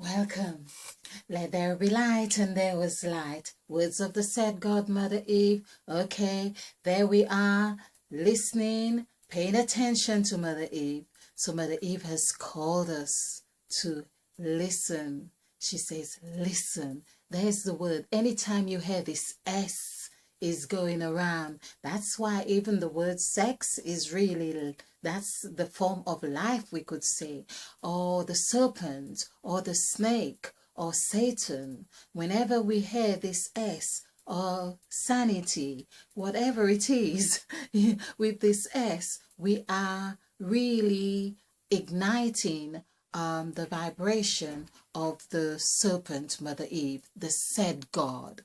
Welcome. Let there be light, and there was light. Words of the said God, Mother Eve. Okay, there we are, listening, paying attention to Mother Eve. So Mother Eve has called us to listen. She says, listen. There's the word. Anytime you hear this S is going around, that's why even the word sex is really, that's the form of life, we could say, or the serpent, or the snake, or Satan. Whenever we hear this S, or sanity, whatever it is, with this S, we are really igniting the vibration of the serpent, Mother Eve, the said God.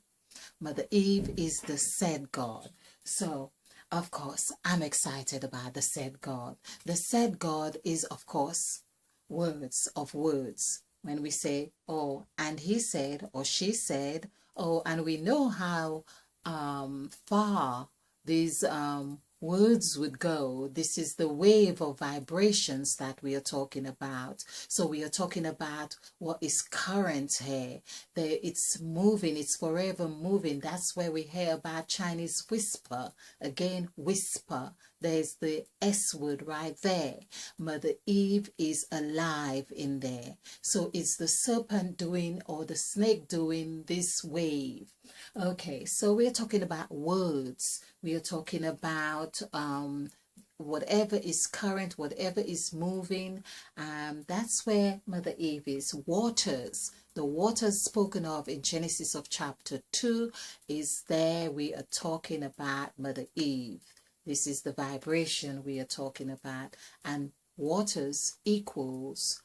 Mother Eve is the said God. So, of course, I'm excited about the said God. The said God is, of course, words of words. When we say, oh, and he said, or she said, oh, and we know how far these words would go. This is the wave of vibrations that we are talking about. So we are talking about what is current here. It's moving, it's forever moving. That's where we hear about Chinese whisper. Again, whisper. There's the S word right there. Mother Eve is alive in there. So it's the serpent doing, or the snake doing, this wave. Okay, so we're talking about words. We are talking about whatever is current, whatever is moving. That's where Mother Eve is. Waters. The waters spoken of in Genesis of chapter 2 is there. We are talking about Mother Eve. This is the vibration we are talking about. And waters equals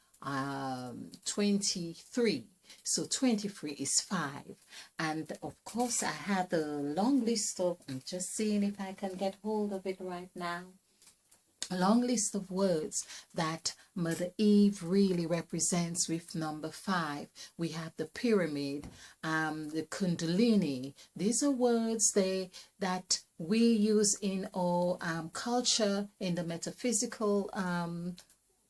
23. So 23 is 5. And of course, I had a long list of, I'm just seeing if I can get hold of it right now. A long list of words that Mother Eve really represents with number 5. We have the pyramid, the kundalini. These are words that we use in our culture, in the metaphysical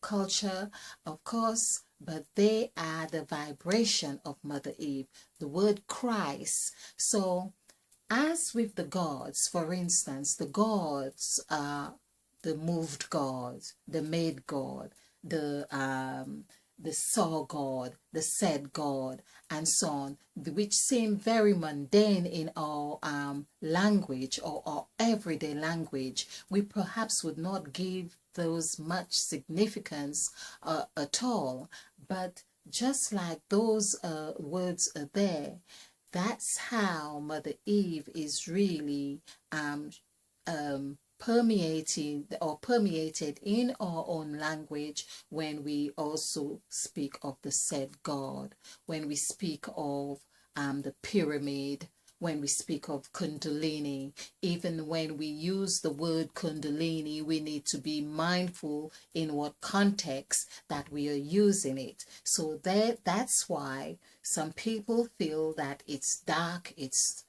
culture, of course, but they are the vibration of Mother Eve, the word Christ. So as with the gods, for instance, the gods are the moved God, the made God, the saw God, the said God, and so on, which seem very mundane in our language, or our everyday language. We perhaps would not give those much significance at all, but just like those words are there, that's how Mother Eve is really permeated in our own language when we also speak of the said God, when we speak of the pyramid, when we speak of kundalini. Even when we use the word kundalini, we need to be mindful in what context that we are using it. So that's why some people feel that it's dark, it's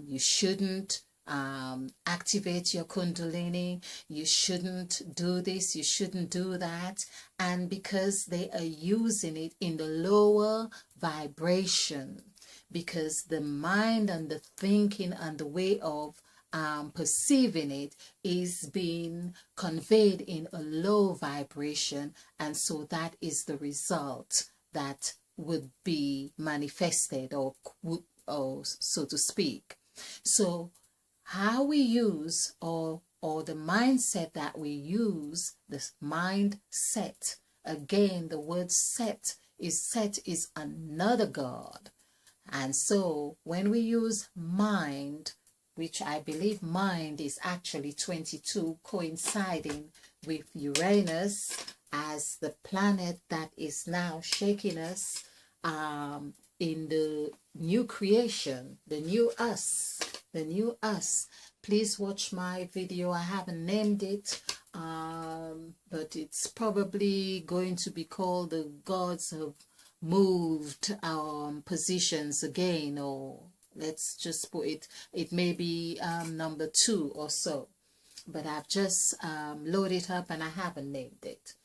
you shouldn't activate your kundalini, you shouldn't do this, you shouldn't do that, and because they are using it in the lower vibration, because the mind and the thinking and the way of perceiving it is being conveyed in a low vibration, and so that is the result that would be manifested, or so to speak. So how we use, or the mindset that we use, this mindset, again, the word set is another God. And so when we use mind, which I believe mind is actually 22, coinciding with Uranus as the planet that is now shaking us in the new creation, the new us. Please watch my video. I haven't named it, but it's probably going to be called The Gods Have Moved Positions Again, or let's just put it may be number 2 or so, but I've just loaded it up and I haven't named it.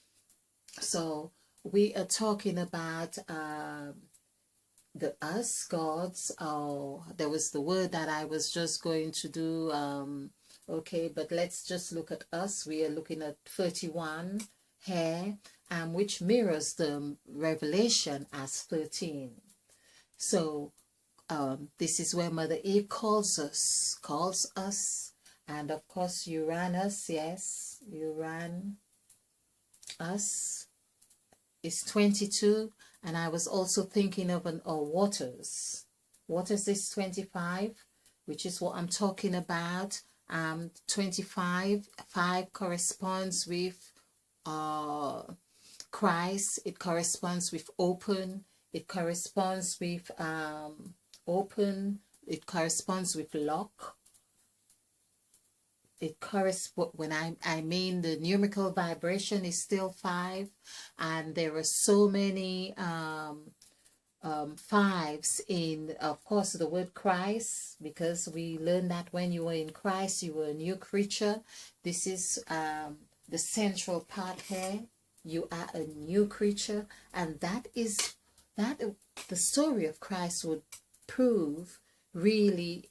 So we are talking about the us gods. Oh, there was the word that I was just going to do. Okay, but let's just look at us. We are looking at 31 hair, which mirrors the revelation as 13. So this is where Mother Eve calls us, and of course Uranus, yes, Uranus is 22, and I was also thinking of Waters. Waters is 25, which is what I'm talking about. 25, 5 corresponds with Christ. It corresponds with open. It corresponds with open. It corresponds with lock. It corresponds, when I mean the numerical vibration is still 5, and there are so many fives in, of course, the word Christ, because we learned that when you were in Christ you were a new creature. This is the central part here. You are a new creature, and that is that the story of Christ would prove really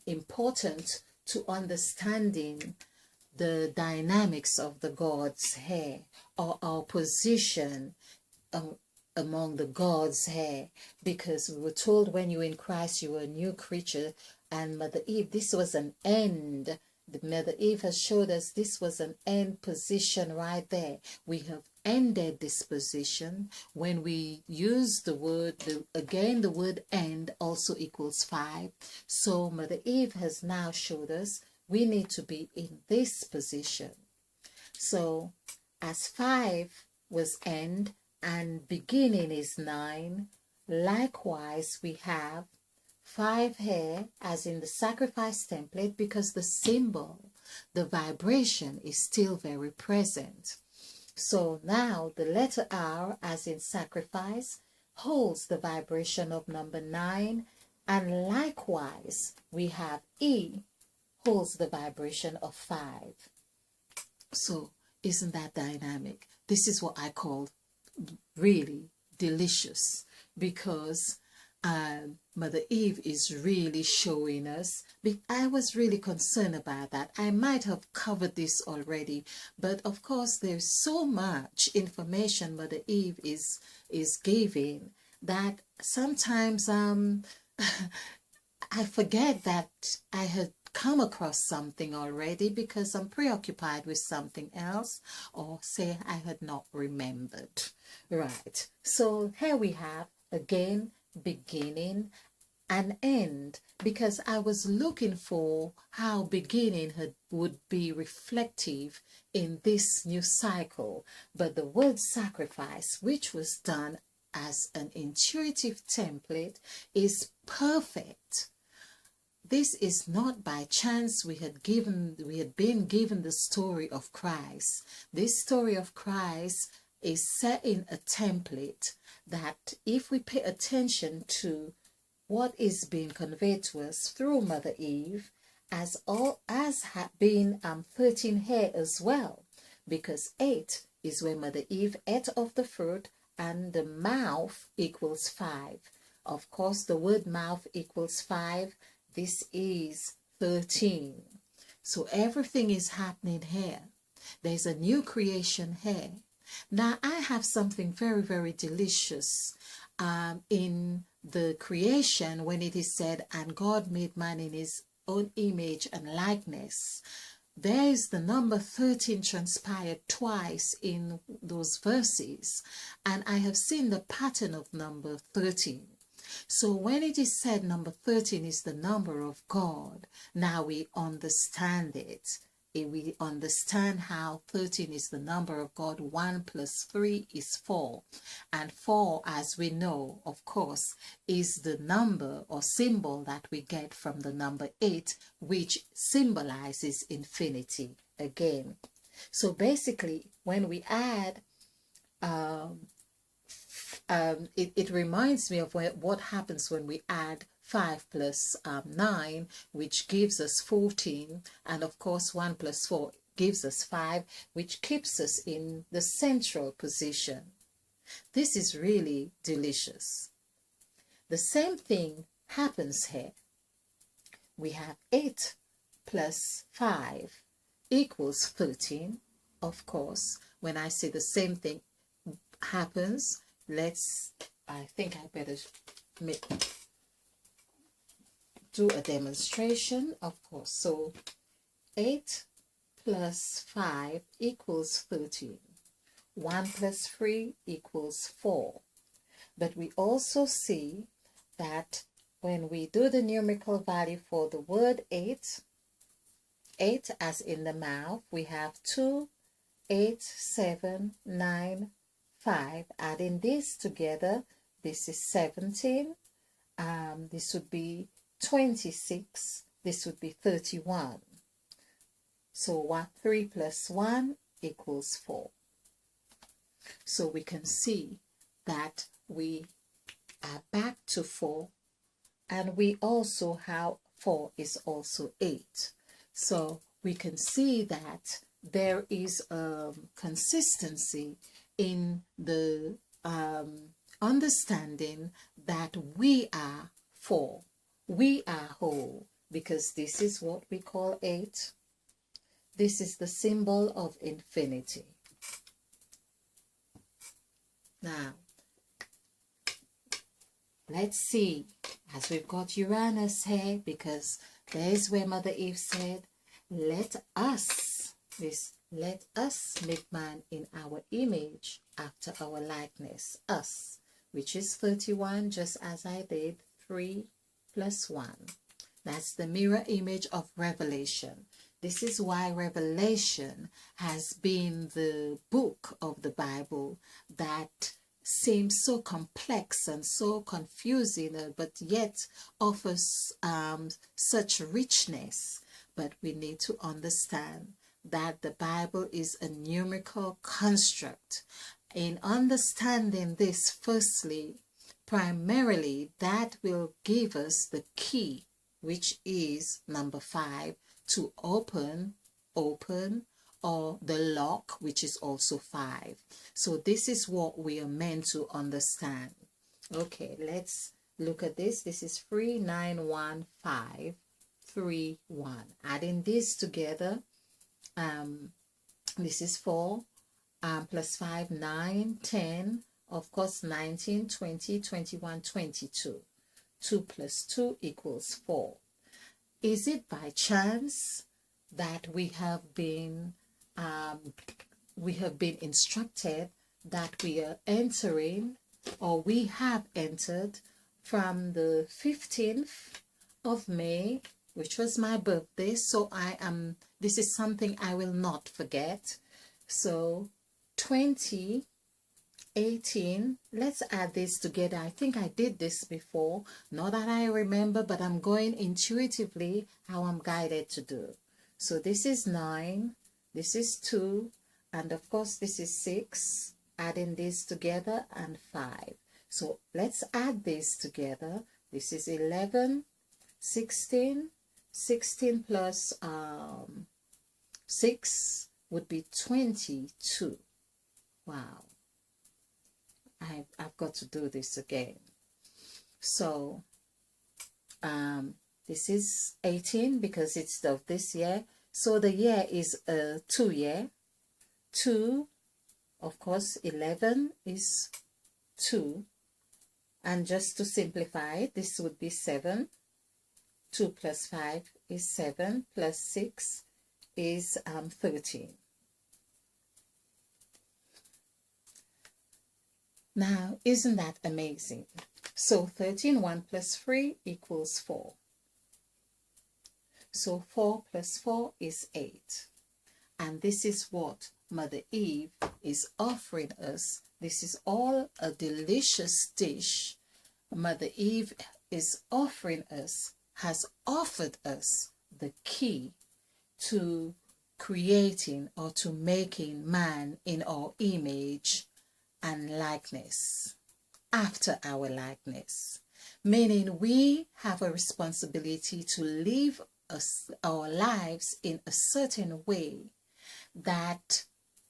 important to understanding the dynamics of the gods here, or our position among the gods here, because we were told when you were in Christ you were a new creature. And Mother Eve, this was an end. The Mother Eve has showed us this was an end position right there. We have ended this position. When we use the word, again the word end also equals 5. So Mother Eve has now showed us we need to be in this position. So as 5 was end and beginning is 9, likewise we have 5 here as in the sacrifice template, because the symbol, the vibration is still very present. So now the letter R as in sacrifice holds the vibration of number 9, and likewise we have E holds the vibration of 5. So isn't that dynamic? This is what I call really delicious, because Mother Eve is really showing us. I was really concerned about that. I might have covered this already, but of course there's so much information Mother Eve is giving that sometimes I forget that I had come across something already because I'm preoccupied with something else, or say I had not remembered. Right, so here we have again beginning and end, because I was looking for how beginning would be reflective in this new cycle. But the word sacrifice, which was done as an intuitive template, is perfect. This is not by chance. We had been given the story of Christ. This story of Christ is set in a template that, if we pay attention to what is being conveyed to us through Mother Eve, as had been 13 here as well, because 8 is when Mother Eve ate of the fruit, and the mouth equals 5. Of course, the word mouth equals 5. This is 13. So everything is happening here. There's a new creation here. Now I have something very, very delicious in the creation, when it is said, and God made man in his own image and likeness. There is the number 13 transpired twice in those verses, and I have seen the pattern of number 13. So when it is said number 13 is the number of God, now we understand it. We understand how 13 is the number of God. 1 plus 3 is 4. And 4, as we know, of course, is the number or symbol that we get from the number 8, which symbolizes infinity again. So basically, when we add, it reminds me of what happens when we add 5 plus 9, which gives us 14, and of course 1 plus 4 gives us 5, which keeps us in the central position. This is really delicious. The same thing happens here. We have 8 plus 5 equals 13. Of course, when I say the same thing happens, I think I better do a demonstration, of course. So 8 plus 5 equals 13. 1 plus 3 equals 4. But we also see that when we do the numerical value for the word 8 as in the mouth, we have 2, 8, 7, 9, 5. Adding this together, this is 17. This would be 26. This would be 31. So 3 plus 1 equals 4. So we can see that we are back to 4, and we also have 4 is also 8. So we can see that there is consistency in the understanding that we are 4. We are whole, because this is what we call 8. This is the symbol of infinity. Now, let's see, as we've got Uranus here, because there's where Mother Eve said, let us make man in our image, after our likeness, us, which is 31, just as I did 3 plus 1. That's the mirror image of Revelation. This is why Revelation has been the book of the Bible that seems so complex and so confusing, but yet offers such richness. But we need to understand that the Bible is a numerical construct. In understanding this, firstly, primarily, that will give us the key, which is number 5, to open, or the lock, which is also 5. So this is what we are meant to understand. Okay, let's look at this. This is 3, 9, 1, 5, 3, 1. Adding this together, this is 4, plus 5, 9, 10, of course 19, 20, 21, 22. 2 plus 2 equals 4. Is it by chance that we have been instructed that we are entering, or we have entered, from the 15th of May, which was my birthday? So this is something I will not forget. So 2018, let's add this together. I think I did this before, not that I remember, but I'm going intuitively how I'm guided to do. So this is 9, this is 2, and of course this is 6, adding this together, and 5. So let's add this together. This is 11, 16, 16 plus 6 would be 22. Wow. I've got to do this again. So this is 18 because it's of this year. So the year is a 2 year. 2, of course, 11 is 2. And just to simplify, this would be 7. 2 plus 5 is 7, plus 6 is 13. Now, isn't that amazing? So 13, 1 plus 3 equals 4. So 4 plus 4 is 8. And this is what Mother Eve is offering us. This is all a delicious dish Mother Eve is offering us, has offered us the key to creating or to making man in our image and likeness, after our likeness, meaning we have a responsibility to live our lives in a certain way that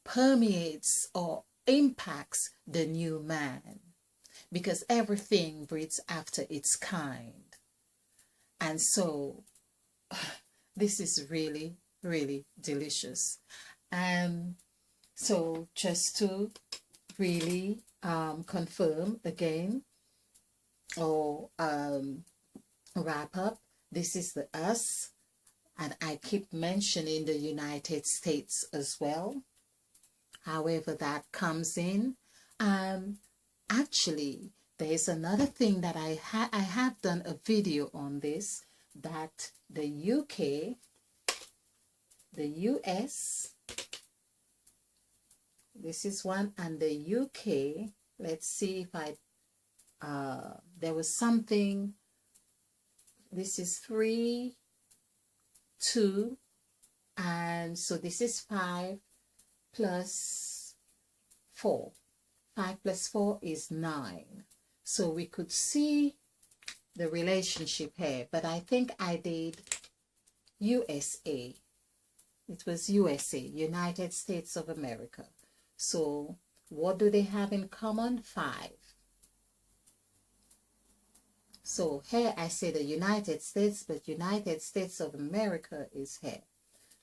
permeates or impacts the new man, because everything breeds after its kind. And so this is really, really delicious. So just to really confirm again, or wrap up, this is the us, and I keep mentioning the United States as well, however that comes in. Actually, there's another thing that I have done a video on this, that the UK, the US, this is one, and the UK, let's see if there was something, this is 3, 2, and so this is 5 plus 4. 5 plus 4 is 9. So we could see the relationship here, but I think I did USA. It was USA, United States of America. So what do they have in common? 5. So here I say the United States, but United States of America is here.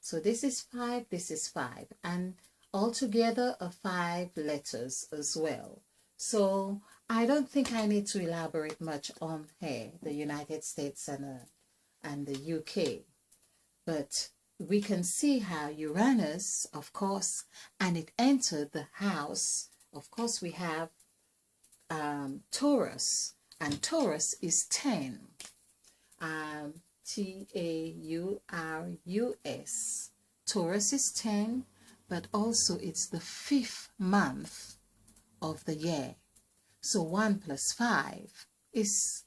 So this is 5, this is 5, and altogether 5 letters as well. So I don't think I need to elaborate much on here, the United States and the UK. But we can see how Uranus, of course, and it entered the house. Of course, we have Taurus, and Taurus is 10. Taurus. Taurus is 10, but also it's the 5th month of the year. So 1 plus 5 is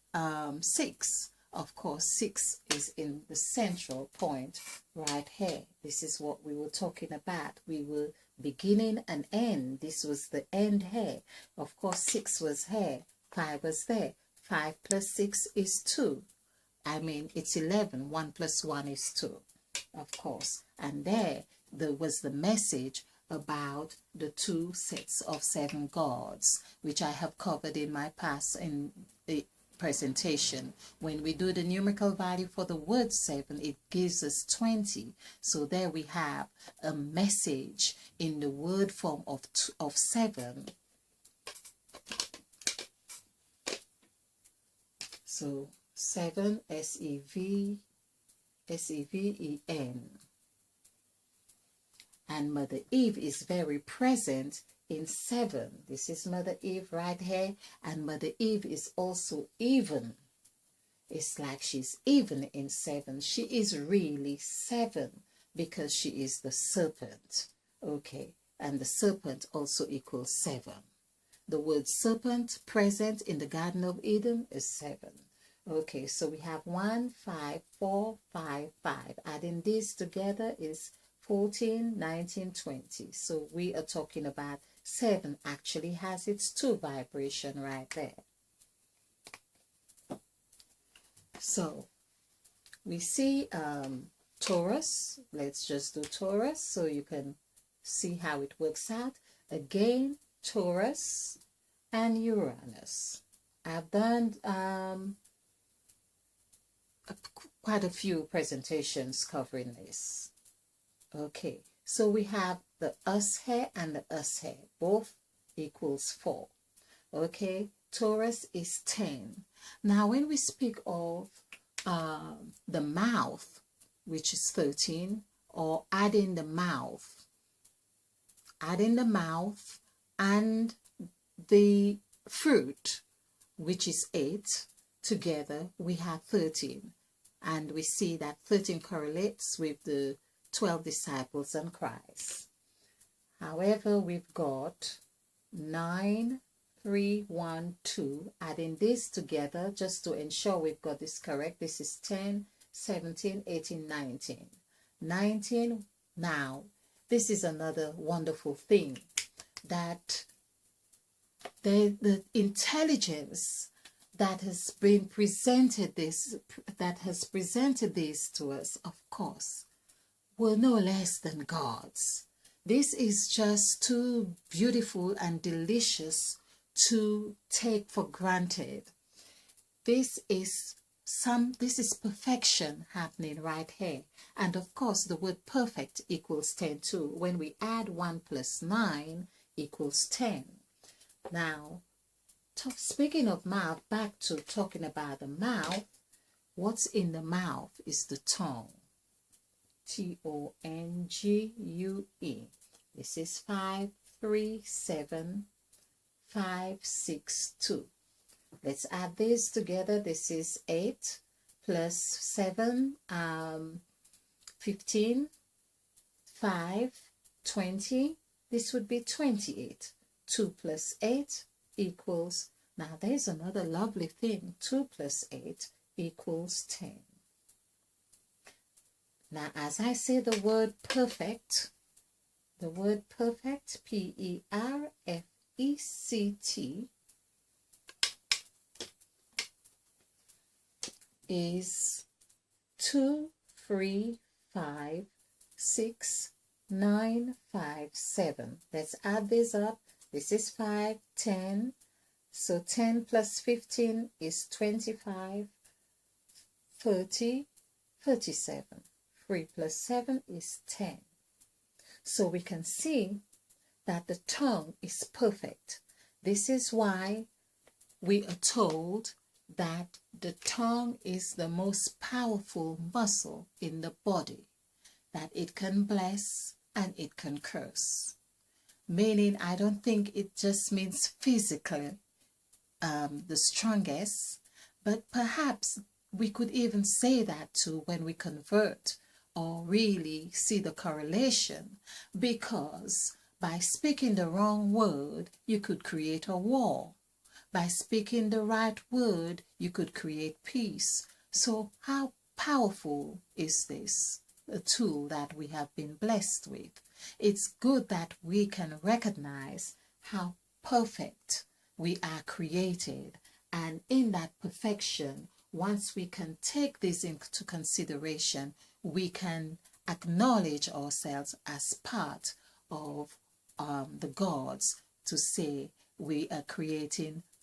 6. Of course, 6 is in the central point right here. This is what we were talking about. We were beginning and end. This was the end here. Of course, 6 was here. 5 was there. 5 plus 6 is 2. I mean, it's 11. 1 plus 1 is 2, of course. And there was the message about the 2 sets of 7 gods, which I have covered in my past in the presentation. When we do the numerical value for the word 7, it gives us 20. So there we have a message in the word form of 7. So 7, S-E-V-E-N. And Mother Eve is very present in 7. This is Mother Eve right here, and Mother Eve is also even. It's like she's even in 7. She is really 7 because she is the serpent. Okay, and the serpent also equals 7. The word serpent present in the Garden of Eden is 7. Okay, so we have 1, 5, 4, 5, 5. Adding these together is 14, 19, 20. So we are talking about 7 actually has its 2 vibration right there. So we see Taurus. Let's just do Taurus so you can see how it works out. Again, Taurus and Uranus. I've done quite a few presentations covering this. Okay, so we have the us here and the us here, both equals 4. Okay, Taurus is 10. Now when we speak of the mouth, which is 13, or adding the mouth and the fruit, which is 8, together we have 13. And we see that 13 correlates with the 12 disciples and Christ. However, we've got 9, 3, 1, 2. Adding this together just to ensure we've got this correct. This is 10, 17, 18, 19. 19. Now, this is another wonderful thing, that the intelligence that has presented this to us, of course, were no less than gods. This is just too beautiful and delicious to take for granted. This is perfection happening right here. And of course, the word perfect equals 10 too. When we add 1 plus 9 equals 10. Now, speaking of mouth, back to talking about the mouth. What's in the mouth is the tongue. Tongue. This is 537562. Let's add this together. This is 8 plus 7, 15, 5, 20. This would be 28. 2 plus 8 equals, now there's another lovely thing, 2 plus 8 equals 10. Now, as I say the word perfect, P-E-R-F-E-C-T, is 2, 3, 5, 6, 9, 5, 7. Let's add this up. This is 5, 10. So 10 plus 15 is 25, 30, 37. 3 plus 7 is 10. So we can see that the tongue is perfect. This is why we are told that the tongue is the most powerful muscle in the body, that it can bless and it can curse. Meaning, I don't think it just means physically the strongest, but perhaps we could even say that too when we convert, or really see the correlation, because by speaking the wrong word, you could create a war. By speaking the right word, you could create peace. So how powerful is this, a tool that we have been blessed with? It's good that we can recognize how perfect we are created, and in that perfection, once we can take this into consideration, we can acknowledge ourselves as part of the gods, to say we are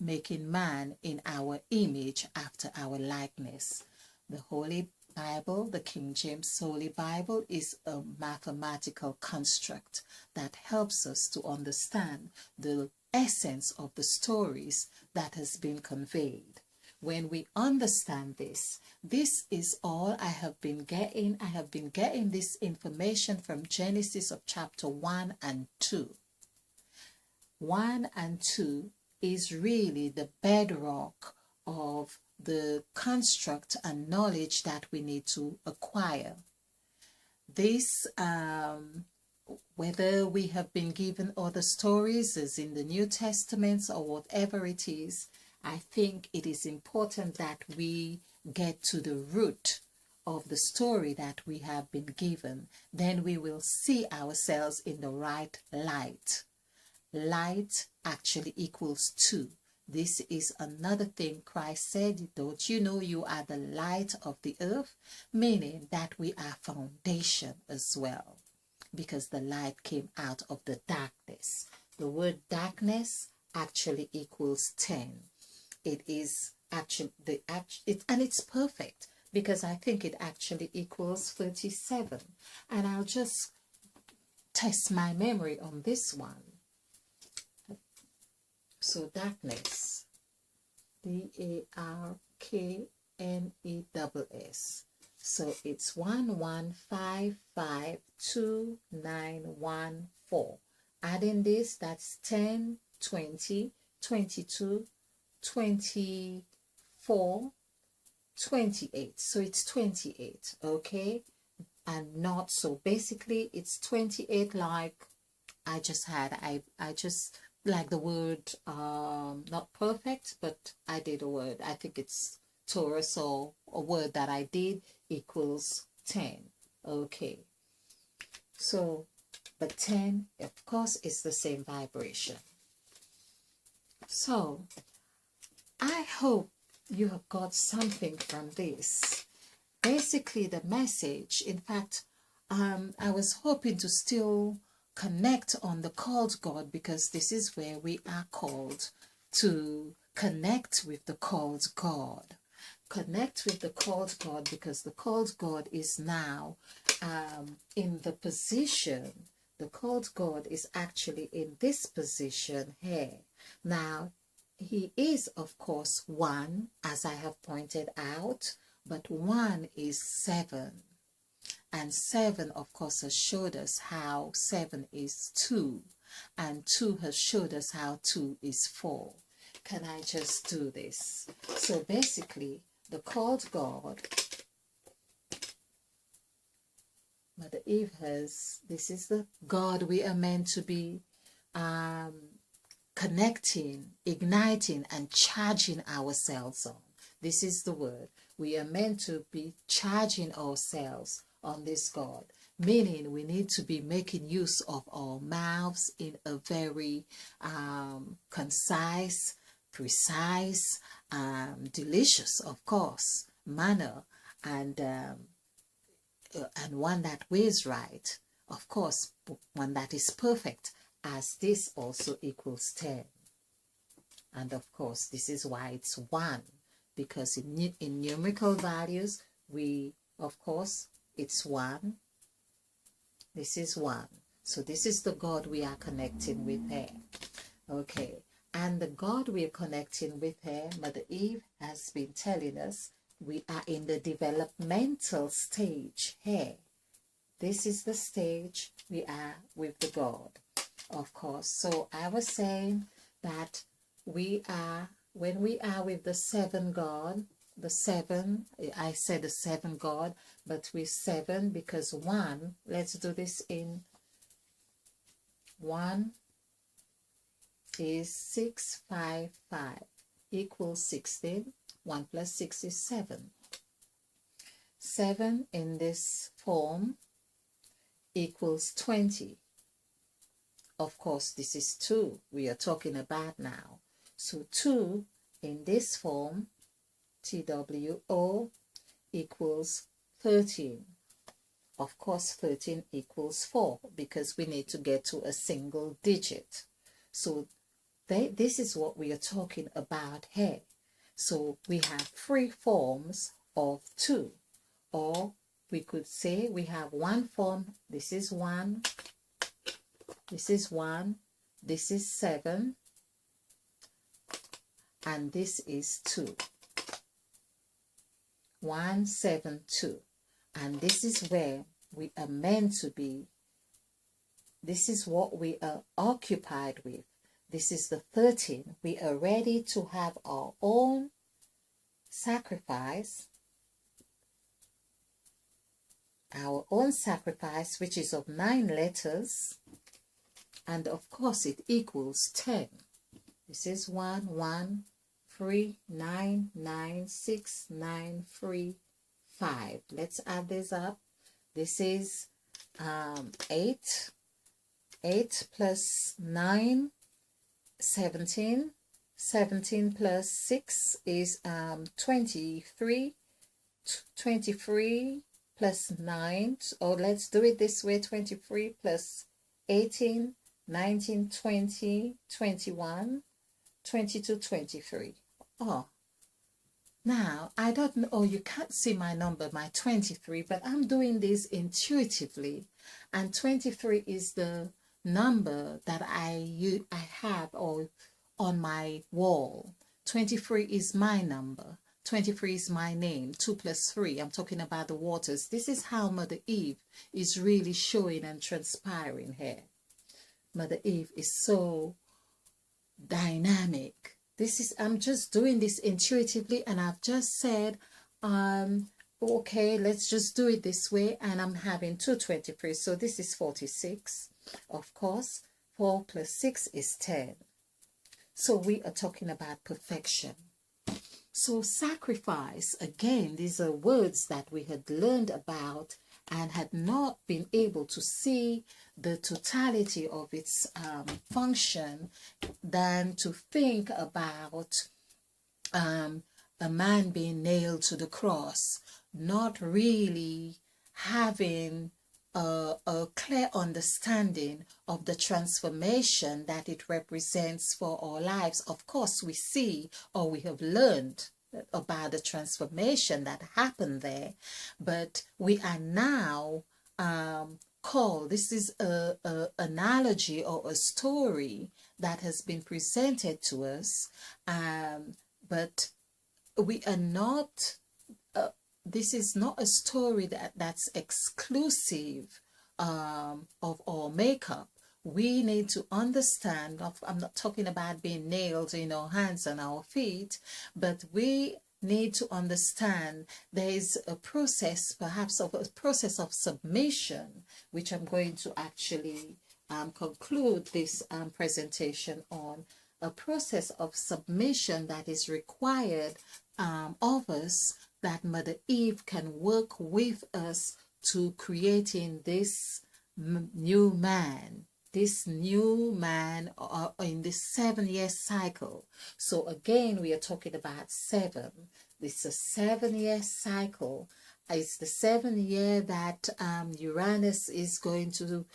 making man in our image after our likeness. The Holy Bible, the King James Holy Bible, is a mathematical construct that helps us to understand the essence of the stories that has been conveyed. When we understand this, this is all I have been getting. I have been getting this information from Genesis of chapter 1 and 2. 1 and 2 is really the bedrock of the construct and knowledge that we need to acquire. This, whether we have been given other stories as in the New Testaments or whatever it is, I think it is important that we get to the root of the story that we have been given. Then we will see ourselves in the right light. Light actually equals 2. This is another thing Christ said, don't you know you are the light of the earth? Meaning that we are foundation as well, because the light came out of the darkness. The word darkness actually equals 10. It is actually and it's perfect, because I think it actually equals 37. And I'll just test my memory on this one. So darkness, D-A-R-K-N-E-S-S. So it's 115529114. Adding this, that's 10, 20, 22, 24, 28. So it's 28, okay? And not, so basically it's 28, like I just like the word, not perfect, but I did a word. I think it's Torah, so a word that I did equals 10. Okay. So, but 10, of course, is the same vibration. So, I hope you have got something from this. Basically, the message, in fact, I was hoping to still connect on the called God, because this is where we are called to connect with the called God. Connect with the called God, because the called God is now in the position. The called God is actually in this position here. Now, he is, of course, one, as I have pointed out, but one is 7. And 7, of course, has showed us how 7 is 2. And 2 has showed us how 2 is 4. Can I just do this? So basically, the called God, Mother Eve has, this is the God we are meant to be connecting, igniting, and charging ourselves on. This is the word. We are meant to be charging ourselves on this God, meaning we need to be making use of our mouths in a very concise, precise, delicious, of course, manner, and one that weighs right, of course, one that is perfect, as this also equals 10. And of course, this is why it's 1, because in numerical values, of course, it's 1. This is 1. So this is the God we are connecting with here. Okay. And the God we are connecting with here, Mother Eve has been telling us, we are in the developmental stage here. This is the stage we are with the God, of course. So I was saying that when we are with the 7 God, the 7, I said the 7 God, but with 7 because 1, let's do this in 1 is 6, 5, 5 equals 16. 1 plus 6 is 7. 7 in this form equals 20. Of course, this is 2 we are talking about now. So 2 in this form, TWO, equals 13. Of course, 13 equals 4 because we need to get to a single digit. So this is what we are talking about here. So we have 3 forms of 2, or we could say we have 1 form. This is 1, this is 1, this is 7, and this is 2. 1, 7, 2. And this is where we are meant to be. This is what we are occupied with. This is the 13. We are ready to have our own sacrifice. Our own sacrifice, which is of 9 letters. And of course, it equals 10. This is 1, 1, 3, 9, 9, 6, 9, 3, 5. Let's add this up. This is 8. 8 plus 9, 17. 17 plus 6 is 23. 23 plus 9. Or let's do it this way. 23 plus 18, 19, 20, 21, 22, 23. Oh, now I don't know. Oh, you can't see my number, my 23, but I'm doing this intuitively. And 23 is the number that I have on my wall. 23 is my number. 23 is my name. 2 plus 3. I'm talking about the waters. This is how Mother Eve is really showing and transpiring here. Mother Eve is so dynamic. I'm just doing this intuitively, and I've just said, okay, let's just do it this way, and I'm having 223. So this is 46. Of course, 4 plus 6 is 10. So we are talking about perfection. So sacrifice, again, these are words that we had learned about and had not been able to see the totality of its function than to think about a man being nailed to the cross, not really having a clear understanding of the transformation that it represents for our lives. Of course, we see or we have learned about the transformation that happened there, but we are now called, this is a analogy or a story that has been presented to us, but we are not this is not a story that's exclusive of our makeup. We need to understand, I'm not talking about being nailed in our hands and our feet, but we need to understand there is a process, perhaps of a process of submission, which I'm going to actually conclude this presentation on, a process of submission that is required of us, that Mother Eve can work with us to creating this new man in this 7-year cycle. So again, we are talking about 7. This is a 7-year cycle. It's the 7th year that Uranus is going to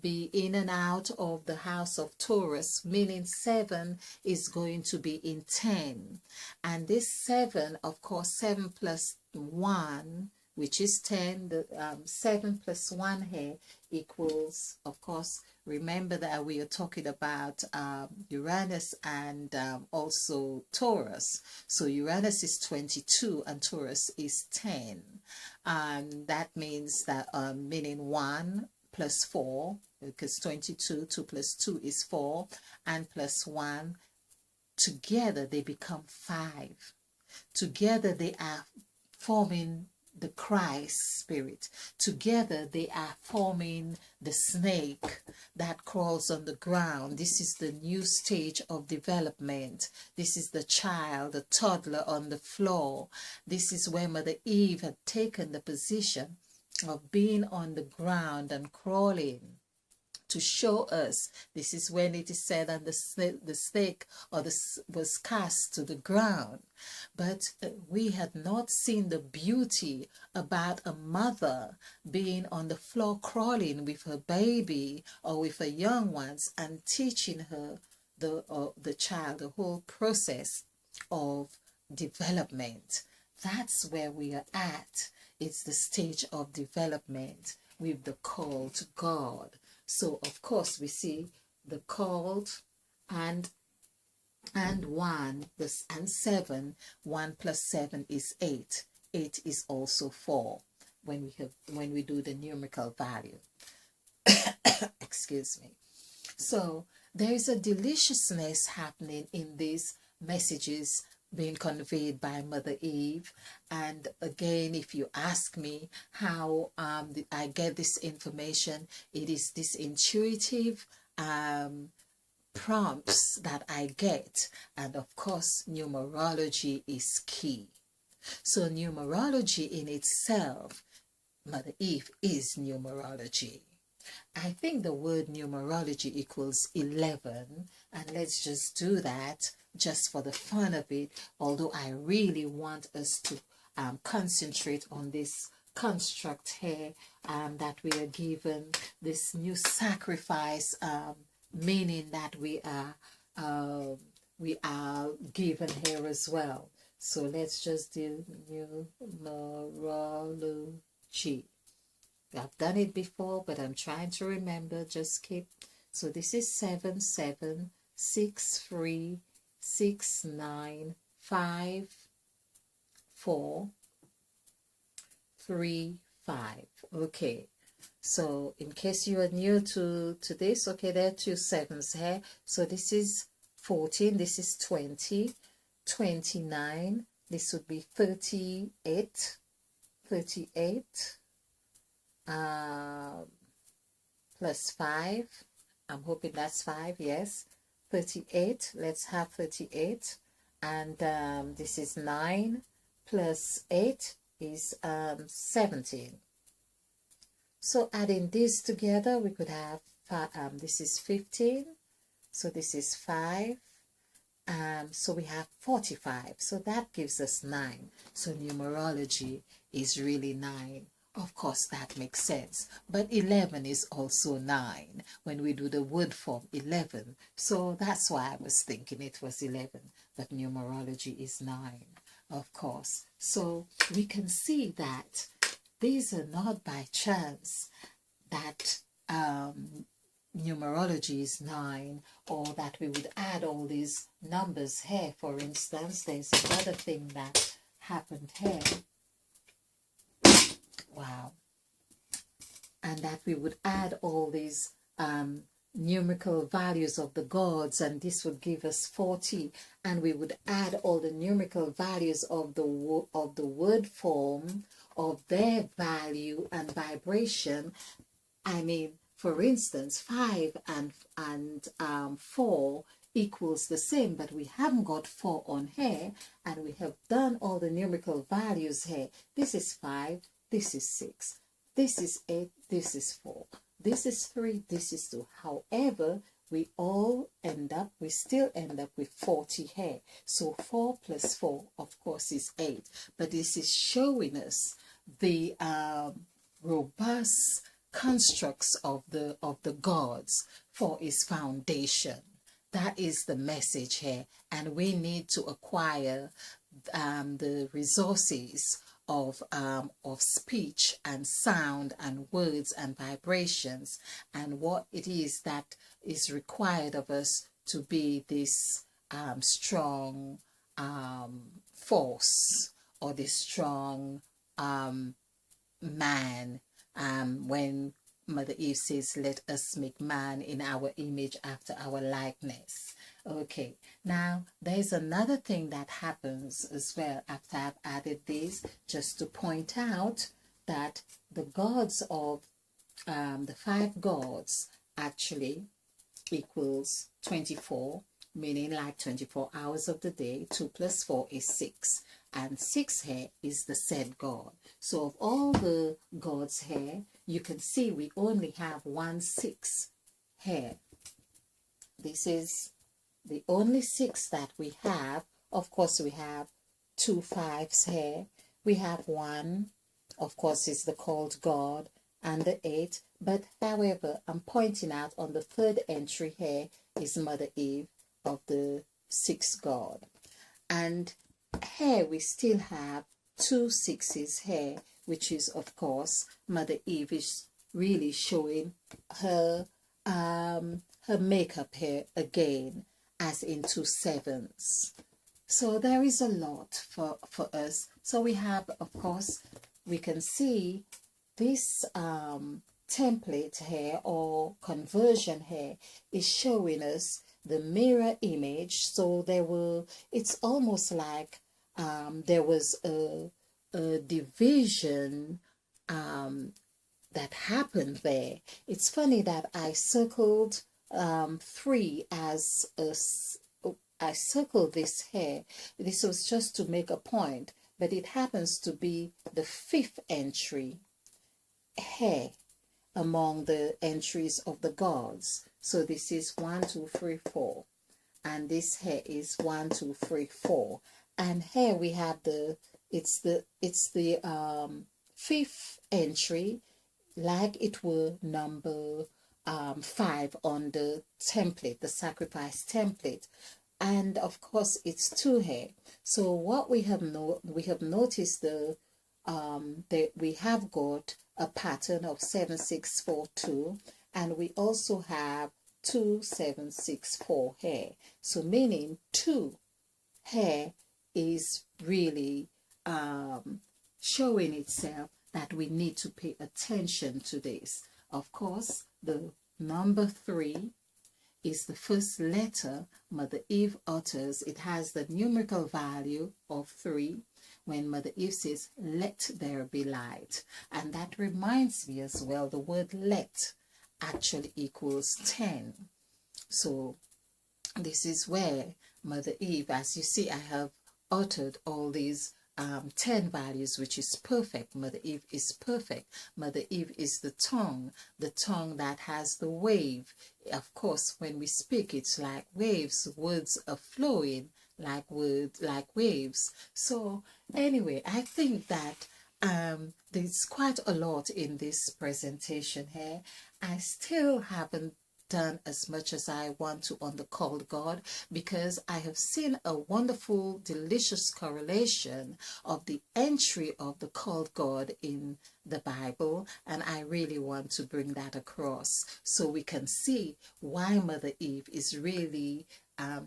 be in and out of the house of Taurus, meaning 7 is going to be in 10. And this 7, of course, 7 plus 1, which is 10, the 7 plus 1 here equals, of course, remember that we are talking about Uranus and also Taurus. So Uranus is 22 and Taurus is 10. That means that meaning 1 plus 4, because 22, 2 plus 2 is 4, and plus 1, together they become 5. Together they are forming the Christ spirit. Together they are forming the snake that crawls on the ground. This is the new stage of development. This is the child, the toddler on the floor. This is where Mother Eve had taken the position of being on the ground and crawling to show us. This is when it is said that the snake was cast to the ground. But we had not seen the beauty about a mother being on the floor crawling with her baby or with her young ones and teaching her, the child, the whole process of development. That's where we are at. It's the stage of development with the call to God. So of course we see the called and 1 and 7. 1 plus 7 is 8. 8 is also 4 when we do the numerical value. Excuse me. So there is a deliciousness happening in these messages being conveyed by Mother Eve. And again, if you ask me how I get this information, it is this intuitive prompts that I get. And of course, numerology is key. So numerology in itself, Mother Eve is numerology. I think the word numerology equals 11, and let's just do that just for the fun of it, although I really want us to concentrate on this construct here that we are given, this new sacrifice, meaning that we are given here as well. So let's just do numerology. I've done it before, but I'm trying to remember. Just keep. So this is 7 7 6 3 6 9 5 4 3 5. Okay. So in case you are new to this, okay, there are 2 7s here. So this is 14. This is 20. 29. This would be 38. 38. Plus 5. I'm hoping that's 5. Yes. 38. Let's have 38. And this is 9 plus 8 is 17. So adding this together, we could have this is 15. So this is 5. So we have 45. So that gives us 9. So numerology is really 9. Of course, that makes sense. But 11 is also 9 when we do the word form 11. So that's why I was thinking it was 11. But numerology is 9, of course. So we can see that these are not by chance that numerology is 9, or that we would add all these numbers here. For instance, there's another thing that happened here. Wow. And that we would add all these numerical values of the gods, and this would give us 40, and we would add all the numerical values of the word form, of their value and vibration. I mean, for instance, 5 and 4 equals the same, but we haven't got 4 on here, and we have done all the numerical values here. This is 5, this is 6, this is 8, this is 4, this is 3, this is 2. However, we still end up with 40 here. So 4 plus 4, of course, is 8. But this is showing us the robust constructs of the gods for his foundation. That is the message here, and we need to acquire the resources of speech and sound and words and vibrations, and what it is that is required of us to be this strong force, or this strong man. When Mother Eve says, let us make man in our image after our likeness. Okay, now there's another thing that happens as well after I've added this, just to point out that the gods of the 5 gods actually equals 24, meaning like 24 hours of the day. 2 plus 4 is 6, and 6 here is the said god. So of all the gods here, you can see we only have 1 6 here. This is the only 6 that we have. Of course, we have 2 5s here. We have 1, of course, is the called God, and the 8. But however, I'm pointing out on the 3rd entry here is Mother Eve of the 6th god. And here we still have 2 6s here, which is, of course, Mother Eve is really showing her makeup here again, as in 2 7s. So there is a lot for us. So we have, of course, we can see this template here, or conversion here, is showing us the mirror image. So it's almost like there was a division that happened there. It's funny that I circled 3 as I circled this here. This was just to make a point, but it happens to be the 5th entry here among the entries of the gods. So this is 1 2 3 4, and this here is 1 2 3 4, and here we have it's the 5th entry, like it were number 5 on the template, the sacrifice template. And of course it's 2 here. So what we have noticed that we have got a pattern of 7 6 4 2, and we also have 2 7 6 4 here. So meaning 2 here is really showing itself that we need to pay attention to this. Of course, the number 3 is the first letter Mother Eve utters. It has the numerical value of 3 when Mother Eve says, let there be light. And that reminds me as well, the word let actually equals 10. So this is where Mother Eve, as you see, I have uttered all these 10 values, which is perfect. Mother Eve is perfect. Mother Eve is the tongue that has the wave. Of course, when we speak, it's like waves. Words are flowing like waves. So anyway, I think that there's quite a lot in this presentation here. I still haven't done as much as I want to on the called God, because I have seen a wonderful, delicious correlation of the entry of the called God in the Bible, and I really want to bring that across so we can see why Mother Eve is really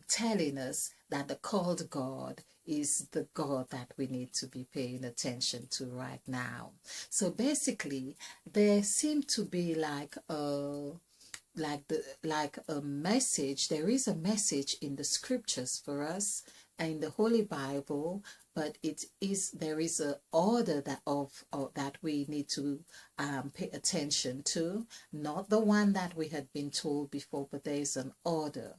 telling us that the called God is the God that we need to be paying attention to right now. So basically, there seem to be like a message. There is a message in the scriptures for us in the Holy Bible, but there is a order that we need to pay attention to, not the one that we had been told before, but there is an order.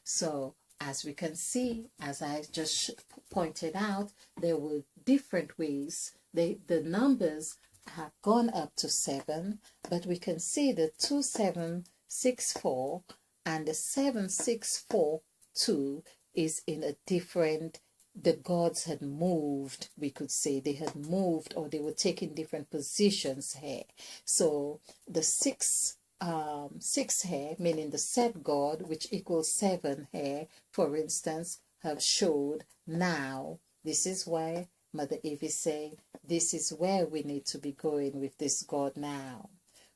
So as we can see, as I just pointed out, there were different ways. The numbers have gone up to 7, but we can see the 2764 and the 7642 is in a different, the gods had moved, we could say they had moved, or they were taking different positions here. So the 6 here, meaning the set God, which equals 7 here, for instance, have showed now. This is why Mother Eve is saying this is where we need to be going with this God now.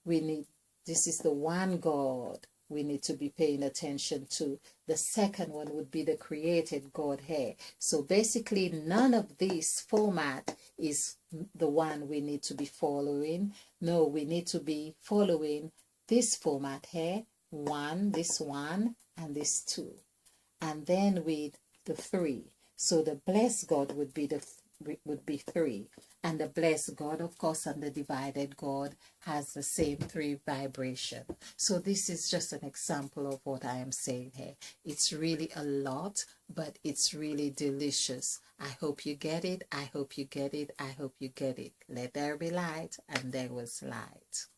This is the one God we need to be paying attention to. The second one would be the created God here. So basically, none of this format is the one we need to be following. No, we need to be following this format here, this one, and this 2. And then with the 3. So the blessed God would be 3. And the blessed God, of course, and the divided God has the same 3 vibration. So this is just an example of what I am saying here. It's really a lot, but it's really delicious. I hope you get it. I hope you get it. I hope you get it. Let there be light, and there was light.